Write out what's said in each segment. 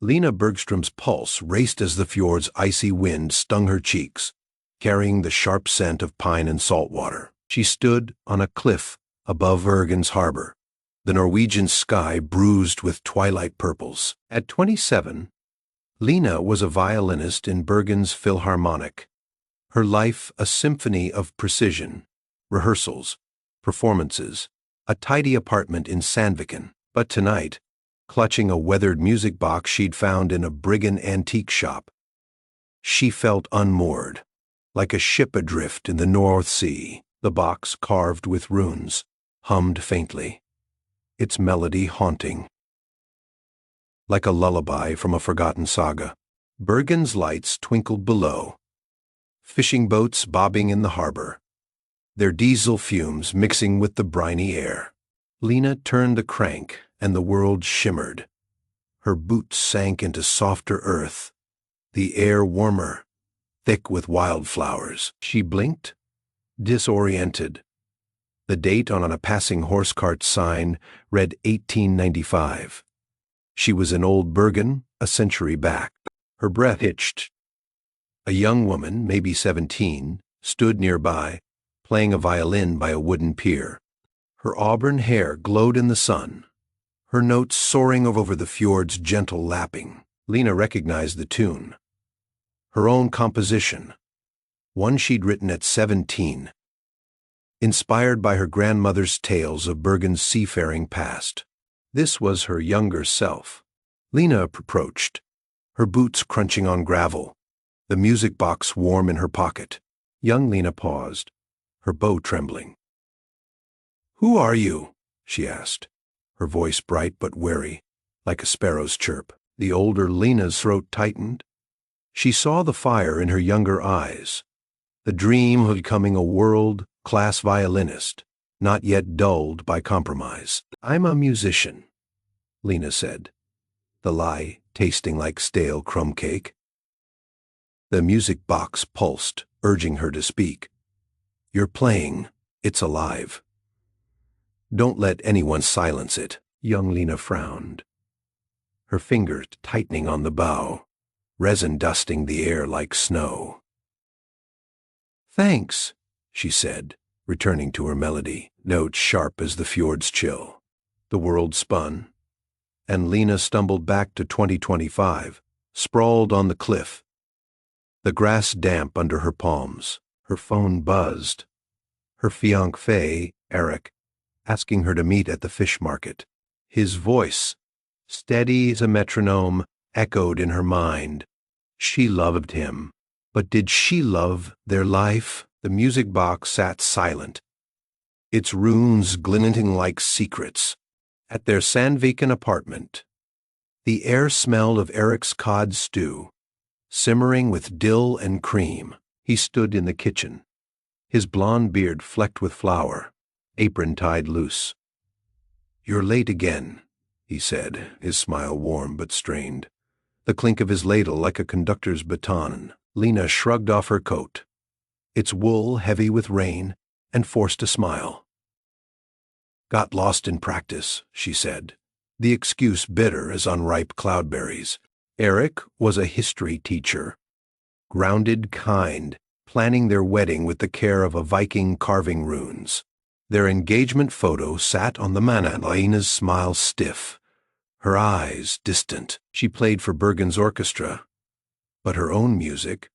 Lena Bergstrom's pulse raced as the fjord's icy wind stung her cheeks, carrying the sharp scent of pine and salt water. She stood on a cliff above Bergen's harbor, the Norwegian sky bruised with twilight purples. At 27, Lena was a violinist in Bergen's Philharmonic, her life a symphony of precision, rehearsals, performances, a tidy apartment in Sandviken. But tonight, clutching a weathered music box she'd found in a brigand antique shop, she felt unmoored, like a ship adrift in the North Sea. The box, carved with runes, hummed faintly, its melody haunting. Like a lullaby from a forgotten saga, Bergen's lights twinkled below, fishing boats bobbing in the harbor, their diesel fumes mixing with the briny air. Lena turned the crank, and the world shimmered. Her boots sank into softer earth, the air warmer, thick with wildflowers. She blinked, disoriented. The date on a passing horse cart sign read 1895. She was in Old Bergen, a century back. Her breath hitched. A young woman, maybe 17, stood nearby, playing a violin by a wooden pier. Her auburn hair glowed in the sun, her notes soaring over the fjord's gentle lapping. Lena recognized the tune. Her own composition, one she'd written at 17, inspired by her grandmother's tales of Bergen's seafaring past. This was her younger self. Lena approached, her boots crunching on gravel, the music box warm in her pocket. Young Lena paused, her bow trembling. "Who are you?" she asked, her voice bright but wary, like a sparrow's chirp. The older Lena's throat tightened. She saw the fire in her younger eyes, the dream of becoming a world-class violinist, not yet dulled by compromise. "I'm a musician," Lena said, the lie tasting like stale crumb cake. The music box pulsed, urging her to speak. "You're playing. It's alive. Don't let anyone silence it." Young Lena frowned, her fingers tightening on the bow, resin dusting the air like snow. "Thanks," she said, returning to her melody, notes sharp as the fjord's chill. The world spun, and Lena stumbled back to 2025, sprawled on the cliff, the grass damp under her palms. Her phone buzzed. Her fiancé, Eric, asking her to meet at the fish market. His voice, steady as a metronome, echoed in her mind. She loved him, but did she love their life? The music box sat silent, its runes glinting like secrets. At their Sandviken apartment, the air smelled of Eric's cod stew, simmering with dill and cream. He stood in the kitchen, his blonde beard flecked with flour, apron tied loose. "You're late again," he said, his smile warm but strained, the clink of his ladle like a conductor's baton. Lena shrugged off her coat, its wool heavy with rain, and forced a smile. "Got lost in practice," she said, the excuse bitter as unripe cloudberries. Eric was a history teacher, grounded, kind, planning their wedding with the care of a Viking carving runes. Their engagement photo sat on the mantel, Lena's smile stiff, her eyes distant. She played for Bergen's orchestra, but her own music,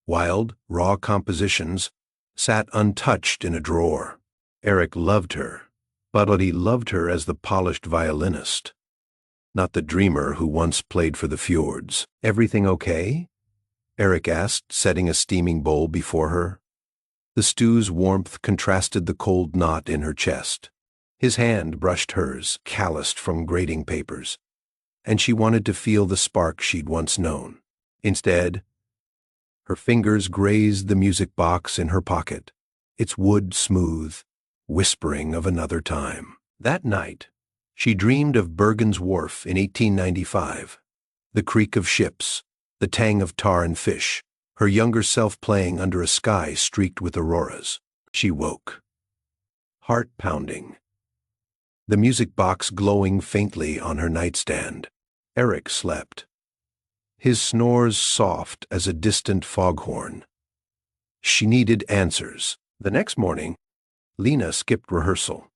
wild, raw compositions, sat untouched in a drawer. Eric loved her, but he loved her as the polished violinist, not the dreamer who once played for the fjords. "Everything okay?" Eric asked, setting a steaming bowl before her. The stew's warmth contrasted the cold knot in her chest. His hand brushed hers, calloused from grating papers, and she wanted to feel the spark she'd once known. Instead, her fingers grazed the music box in her pocket, its wood smooth, whispering of another time. That night, she dreamed of Bergen's wharf in 1895, the creak of ships, the tang of tar and fish, her younger self playing under a sky streaked with auroras. She woke, heart pounding, the music box glowing faintly on her nightstand. Eric slept, his snores soft as a distant foghorn. She needed answers. The next morning, Lena skipped rehearsal,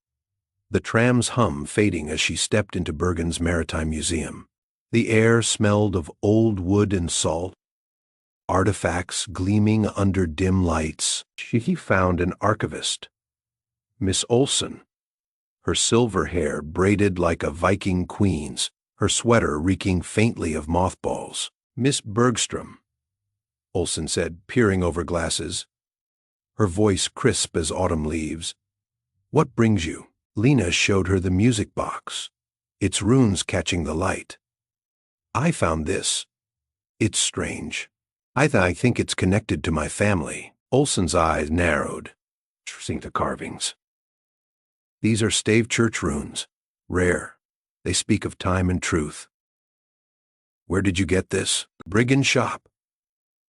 the tram's hum fading as she stepped into Bergen's Maritime Museum. The air smelled of old wood and salt, artifacts gleaming under dim lights. She found an archivist, Miss Olsen, her silver hair braided like a Viking queen's, her sweater reeking faintly of mothballs. "Miss Bergstrom," Olsen said, peering over glasses, her voice crisp as autumn leaves. "What brings you?" Lena showed her the music box, its runes catching the light. "I found this. It's strange. I think it's connected to my family." Olsen's eyes narrowed, tracing the carvings. "These are stave church runes, rare. They speak of time and truth." "Where did you get this?" "Brigand's shop,"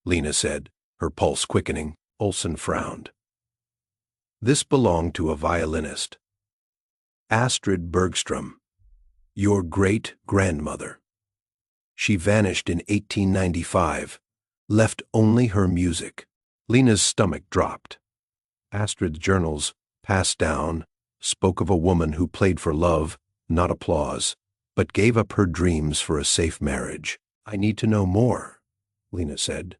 Lena said, her pulse quickening. Olsen frowned. "This belonged to a violinist, Astrid Bergstrom, your great-grandmother. She vanished in 1895, left only her music." Lena's stomach dropped. Astrid's journals, passed down, spoke of a woman who played for love, not applause, but gave up her dreams for a safe marriage. "I need to know more," Lena said,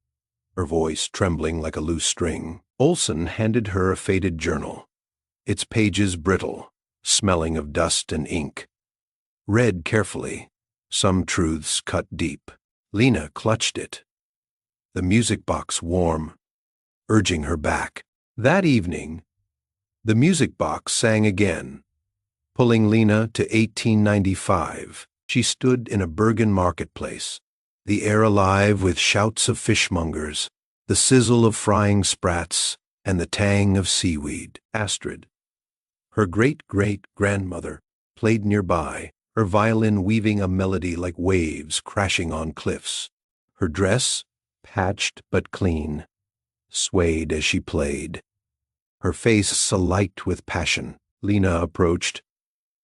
her voice trembling like a loose string. Olsen handed her a faded journal, its pages brittle, smelling of dust and ink. Read carefully, some truths cut deep. Lena clutched it, the music box warm, urging her back. That evening, the music box sang again, pulling Lena to 1895. She stood in a Bergen marketplace, the air alive with shouts of fishmongers, the sizzle of frying sprats, and the tang of seaweed. Astrid, her great-great-grandmother, played nearby, her violin weaving a melody like waves crashing on cliffs. Her dress, patched but clean, swayed as she played, her face alight with passion. Lena approached,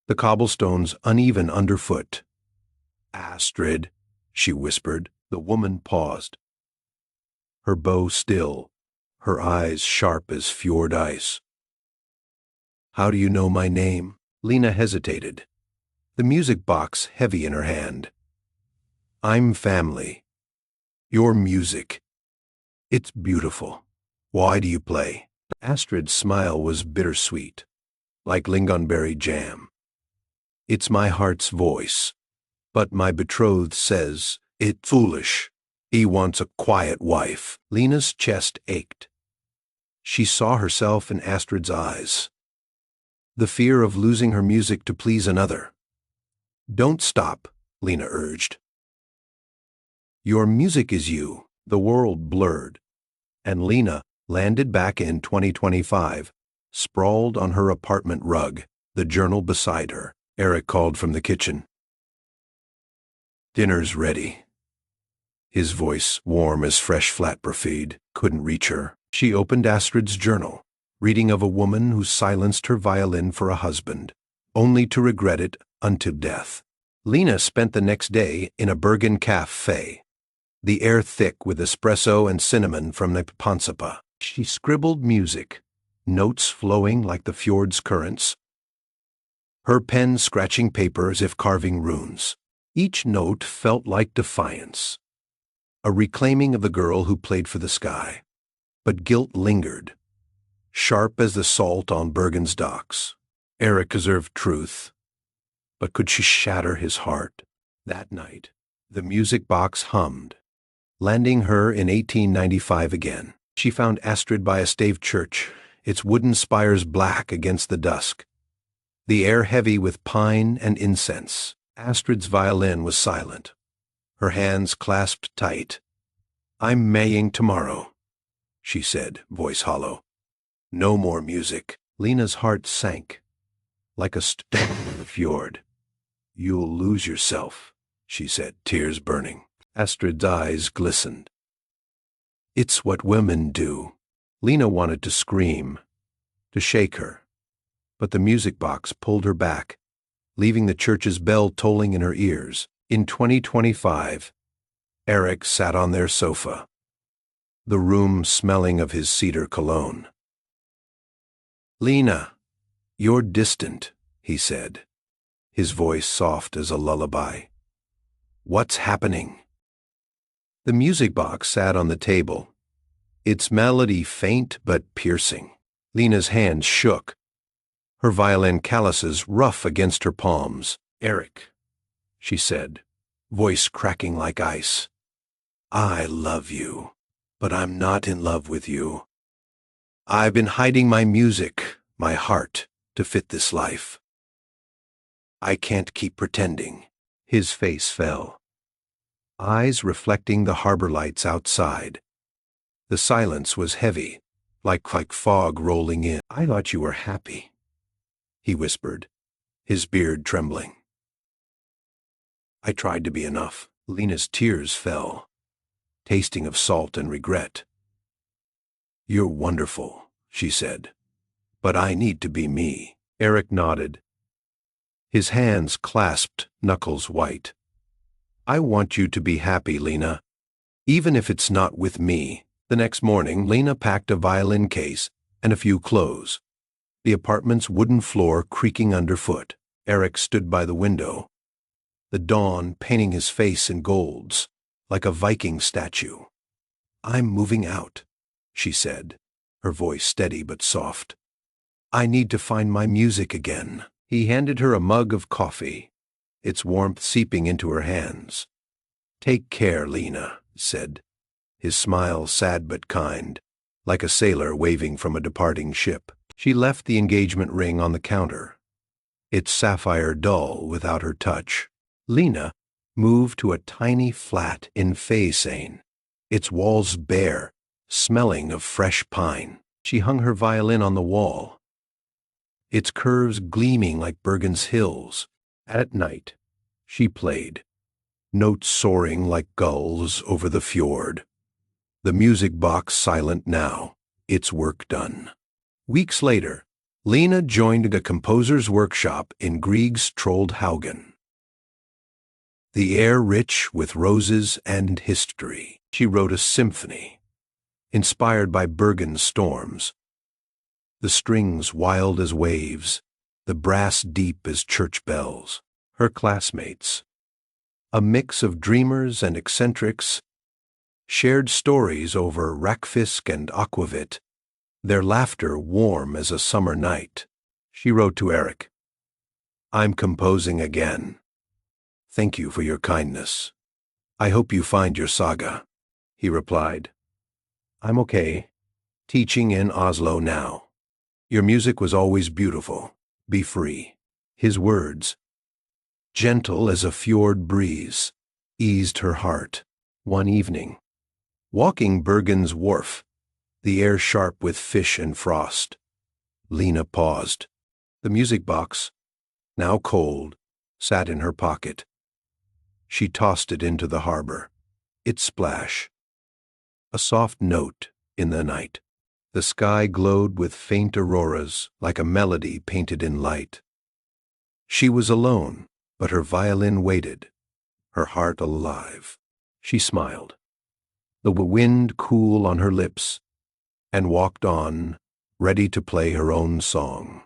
the cobblestones uneven underfoot. "Astrid," she whispered. The woman paused, her bow still, her eyes sharp as fjord ice. "How do you know my name?" Lena hesitated, the music box heavy in her hand. "I'm family. Your music. It's beautiful. Why do you play?" Astrid's smile was bittersweet, like lingonberry jam. "It's my heart's voice, but my betrothed says it's foolish. He wants a quiet wife." Lena's chest ached. She saw herself in Astrid's eyes, the fear of losing her music to please another. "Don't stop," Lena urged. "Your music is you." The world blurred, and Lena landed back in 2025, sprawled on her apartment rug, the journal beside her. Eric called from the kitchen. "Dinner's ready." His voice, warm as fresh flatbread feed, couldn't reach her. She opened Astrid's journal, reading of a woman who silenced her violin for a husband, only to regret it until death. Lena spent the next day in a Bergen cafe, the air thick with espresso and cinnamon from the Ponsipa. She scribbled music, notes flowing like the fjord's currents, her pen scratching paper as if carving runes. Each note felt like defiance, a reclaiming of the girl who played for the sky. But guilt lingered, sharp as the salt on Bergen's docks. Eric deserved truth, but could she shatter his heart? That night, the music box hummed, landing her in 1895 again. She found Astrid by a stave church, its wooden spires black against the dusk, the air heavy with pine and incense. Astrid's violin was silent, her hands clasped tight. "I'm maying tomorrow," she said, voice hollow. "No more music." Lena's heart sank, like a stone in the fjord. "You'll lose yourself," she said, tears burning. Astrid's eyes glistened. "It's what women do." Lena wanted to scream, to shake her, but the music box pulled her back, leaving the church's bell tolling in her ears. In 2025, Eric sat on their sofa, the room smelling of his cedar cologne. "Lena, you're distant," he said, his voice soft as a lullaby. "What's happening?" The music box sat on the table, its melody faint but piercing. Lena's hands shook, her violin calluses rough against her palms. "Eric," she said, voice cracking like ice, "I love you, but I'm not in love with you. I've been hiding my music, my heart, to fit this life. I can't keep pretending." His face fell, eyes reflecting the harbor lights outside. The silence was heavy, like fog rolling in. "I thought you were happy," he whispered, his beard trembling. "I tried to be enough." Lena's tears fell, tasting of salt and regret. "You're wonderful," she said, "but I need to be me." Eric nodded, his hands clasped, knuckles white. "I want you to be happy, Lena, even if it's not with me." The next morning, Lena packed a violin case and a few clothes, the apartment's wooden floor creaking underfoot. Eric stood by the window, the dawn painting his face in golds, like a Viking statue. "I'm moving out," she said, her voice steady but soft. "I need to find my music again." He handed her a mug of coffee, its warmth seeping into her hands. "Take care, Lena," he said, his smile sad but kind, like a sailor waving from a departing ship. She left the engagement ring on the counter, its sapphire dull without her touch. Lena moved to a tiny flat in Faysane, its walls bare, smelling of fresh pine. She hung her violin on the wall, its curves gleaming like Bergen's hills. At night, she played, notes soaring like gulls over the fjord. The music box silent now, its work done. Weeks later, Lena joined a composer's workshop in Grieg's Troldhaugen. The air rich with roses and history. She wrote a symphony, inspired by Bergen's storms. The strings wild as waves, the brass deep as church bells. Her classmates, a mix of dreamers and eccentrics, shared stories over rackfisk and aquavit, their laughter warm as a summer night. She wrote to Eric, "I'm composing again. Thank you for your kindness. I hope you find your saga." He replied, "I'm okay, teaching in Oslo now. Your music was always beautiful. Be free." His words, gentle as a fjord breeze, eased her heart. One evening, walking Bergen's wharf, the air sharp with fish and frost, Lena paused. The music box, now cold, sat in her pocket. She tossed it into the harbor, its splash, a soft note in the night. The sky glowed with faint auroras like a melody painted in light. She was alone, but her violin waited, her heart alive. She smiled, the wind cool on her lips, and walked on, ready to play her own song.